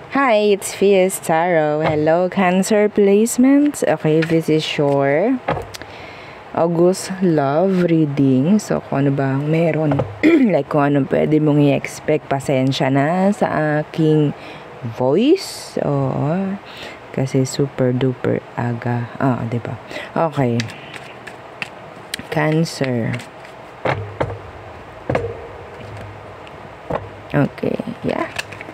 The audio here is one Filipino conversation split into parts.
Hi, it's Fierce Tarot. Hello, Cancer placements. Okay, this is your August love reading. So, kung ano ba meron, like kung ano pwede mong i-expect, pasensya na sa aking voice. Oo, kasi super duper aga. Diba? Okay. Cancer. Okay, yeah.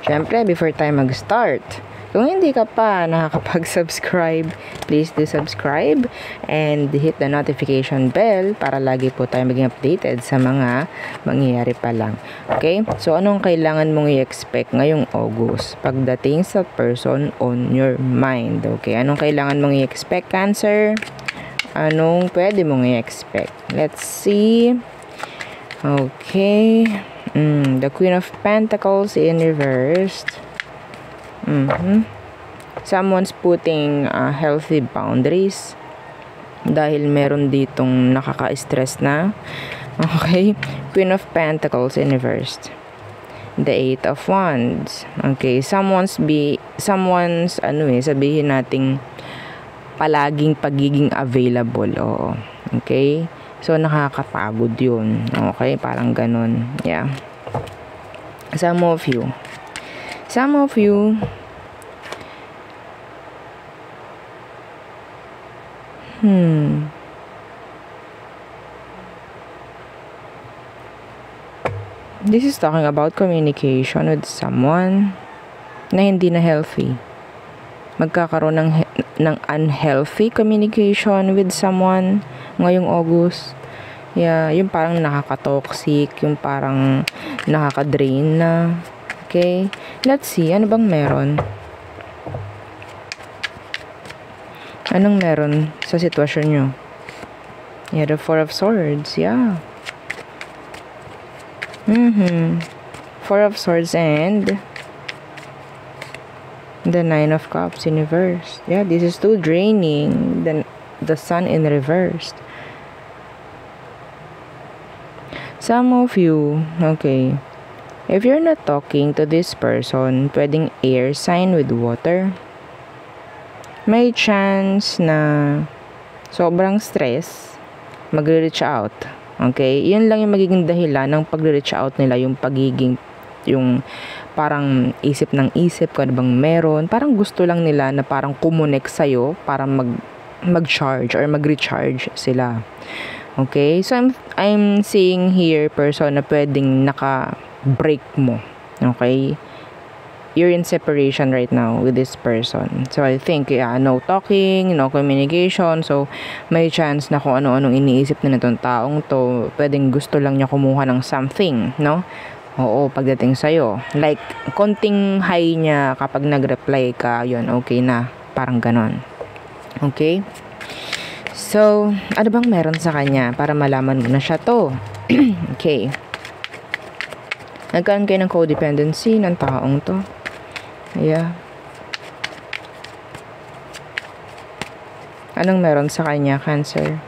Siyempre, before tayo mag-start, kung hindi ka pa nakakapag-subscribe, please do subscribe and hit the notification bell para lagi po tayo maging updated sa mga mangyayari pa lang. Okay? So, anong kailangan mong i-expect ngayong August pagdating sa person on your mind? Okay? Anong kailangan mong i-expect, Cancer? Anong pwede mong i-expect? Let's see. Okay. The Queen of Pentacles in reversed. Someone's putting healthy boundaries dahil meron ditong nakaka-stress na. Okay. Queen of Pentacles in reversed. The Eight of Wands. Okay. Someone's sabihin nating palaging pagiging available. Oo. Okay. So, nakakapagod yun. Okay? Parang ganun. Yeah. Some of you. This is talking about communication with someone na hindi na healthy. Magkakaroon ng unhealthy communication with someone ngayong August. Yeah, yung parang nakaka-toxic, yung parang nakaka-drain na. Okay? Let's see, ano bang meron? Anong meron sa sitwasyon nyo? Yeah, the Four of Swords, yeah. Four of Swords and the Nine of Cups in reverse. Yeah, this is too draining. The Sun in reverse. Some of you, okay, if you're not talking to this person, pwedeng air sign with water. May chance na sobrang stress, mag-reach out. Okay? Yun lang yung magiging dahilan ng pag-reach out nila, yung parang isip ng isip kung ano bang meron. Parang gusto lang nila na parang kumonek sa'yo para mag-charge or mag-recharge sila. Okay? So, I'm seeing here person na pwedeng naka-break mo. Okay? You're in separation right now with this person. So, I think, no talking, no communication. So, may chance na kung ano-anong iniisip na nitong taong to, pwedeng gusto lang niya kumuha ng something, no? Oo, pagdating sa'yo. Like, konting hi niya kapag nag-reply ka, yun, okay na. Parang ganon. Okay? So, ano bang meron sa kanya para malaman mo na siya to? Okay. Nagkaroon kayo ng codependency ng taong to. Yeah. Anong meron sa kanya, Cancer?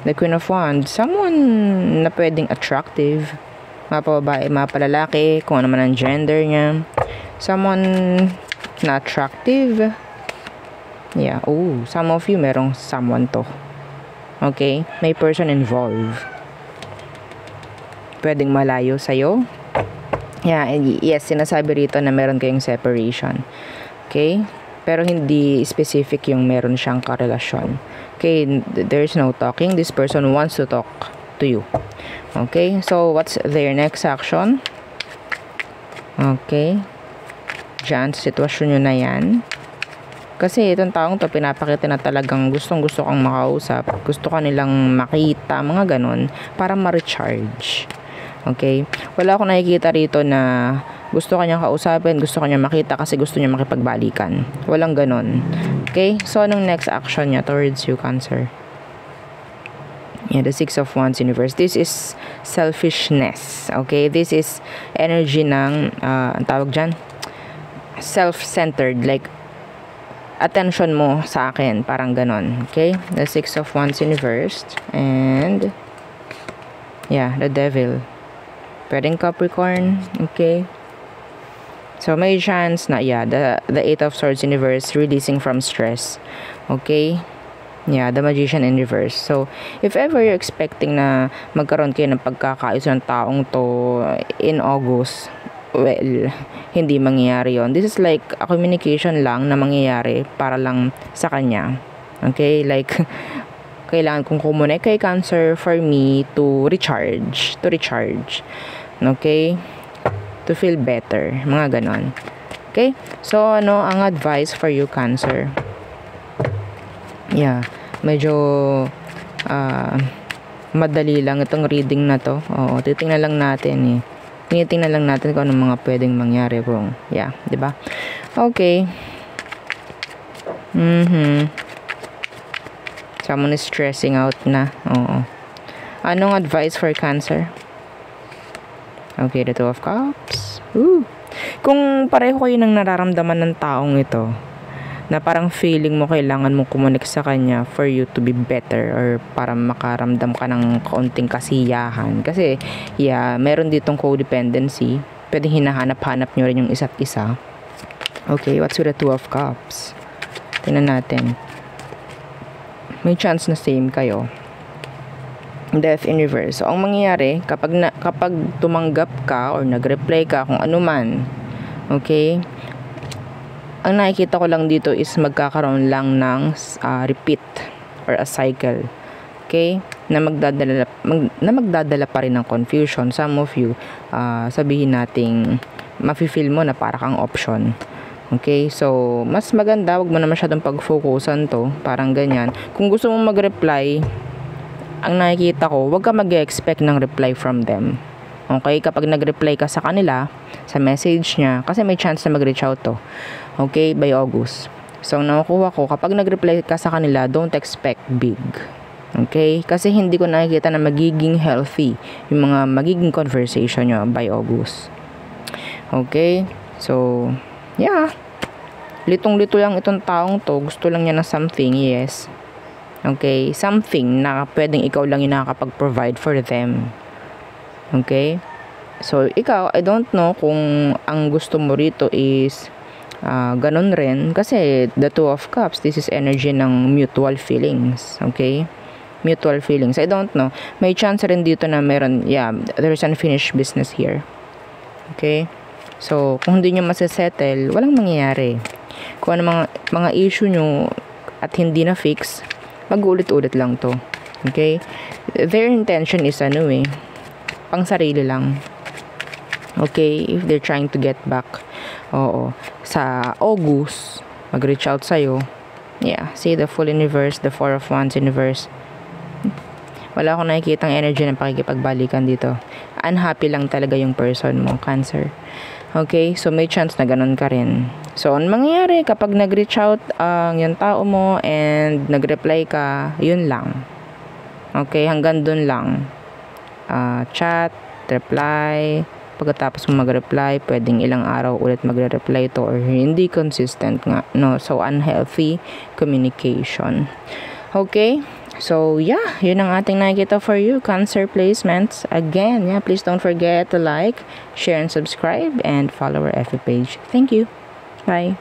The Queen of Wands. Someone na pwedeng attractive. Mapababae, mapalalaki, kung ano man ang gender niya. Someone na attractive. Yeah. Oh, some of you merong someone to. Okay? May person involved. Pwedeng malayo sa'yo. Yeah, yes, sinasabi rito na meron kayong separation. Okay? Pero hindi specific yung meron siyang karelasyon. Okay? There's no talking. This person wants to talk to you. Okay? So, what's their next action? Okay? Diyan, sa sitwasyon nyo na yan. Kasi itong taong to, pinapakita na talagang gustong-gusto kang makausap. Gusto ka nilang makita, mga ganon, para ma-recharge. Okay? Wala akong nakikita rito na gusto ka niyang kausapin, gusto ka niyang makita kasi gusto niya makipagbalikan. Walang ganon. Okay? So, anong next action niya towards you, Cancer? Yeah, the Six of Wands in reverse. This is selfishness. Okay? This is energy ng, ang tawag dyan? Self-centered. Like, attention mo sa akin, parang ganon. Okay? The Six of Wands in reverse. And, yeah, the Devil. Pwedeng Capricorn. Okay? So, may chance na, yeah, the Eight of Swords in reverse, releasing from stress. Okay? Yeah, the Magician in reverse. So, if ever you're expecting na magkaroon kayo ng pagkakaayos ng taong to in August, well, hindi mangyayari yon. This is like a communication lang na mangyayari para lang sa kanya. Okay? Like, kailangan kong kumunik kay Cancer for me to recharge. Okay? To feel better. Mga ganon. Okay? So, ano ang advice for you, Cancer? Yeah. Medyo madali lang itong reading na to. Oo, titingnan lang natin eh. Tinitingnan lang natin kung anong mga pwedeng mangyari kung, yeah, di ba? Okay. Someone is stressing out na. Oo. Anong advice for Cancer? Okay, the Two of Cups. Ooh. Kung pareho kayo nang nararamdaman ng taong ito, na parang feeling mo kailangan mong kumunik sa kanya for you to be better or para makaramdam ka ng kaunting kasiyahan. Kasi, yeah, meron ditong codependency. Pwedeng hinahanap-hanap nyo rin yung isa't isa. Okay, what's with the Two of Cups? Tingnan natin. May chance na same kayo. Death in reverse. So, ang mangyayari, kapag tumanggap ka or nag-reply ka kung ano man, okay, ang nakikita ko lang dito is magkakaroon lang ng repeat or a cycle. Okay? Na magdadala pa rin ng confusion. Some of you, sabihin nating mafe-feel mo na para kang option. Okay? So, mas maganda, wag mo na masyadong pag-focusan to. Parang ganyan. Kung gusto mong mag-reply, ang nakikita ko, wag ka mag-expect ng reply from them. Okay? Kapag nag-reply ka sa kanila, sa message niya, kasi may chance na mag-reach out to. Okay? By August. So, ang nakukuha ko, kapag nag-reply ka sa kanila, don't expect big. Okay? Kasi hindi ko nakikita na magiging healthy yung mga magiging conversation nyo by August. Okay? So, yeah. Litong-lito lang itong taong to. Gusto lang niya ng something, yes. Okay? Something na pwedeng ikaw lang yung nakakapag-provide for them. Okay? So, ikaw, I don't know kung ang gusto mo rito is ganun rin. Kasi, the Two of Cups, this is energy ng mutual feelings. Okay? Mutual feelings. I don't know. May chance rin dito na meron, yeah, there's unfinished business here. Okay? So, kung hindi nyo masasettle, walang mangyayari. Kung ano mga issue nyo at hindi na fix, mag-ulit-ulit lang to. Okay? Their intention is pang sarili lang. Okay? If they're trying to get back, sa August, mag-reach out sa'yo. Yeah. See the Fool in reverse, the Four of Wands in reverse. Wala akong nakikitang energy ng pakikipagbalikan dito. Unhappy lang talaga yung person mo, Cancer. Okay? So, may chance na ganun ka rin. So, ang mangyayari kapag nag-reach out ang yung tao mo and nag-reply ka, yun lang. Okay? Hanggang dun lang. Chat, reply. Pagkatapos mo mag-reply, pwedeng ilang araw ulit magre-reply to or hindi consistent nga. No? So, unhealthy communication. Okay? So, yeah, yun ang ating nakikita for you, Cancer placements. Again, yeah, please don't forget to like, share, and subscribe, and follow our FB page. Thank you. Bye.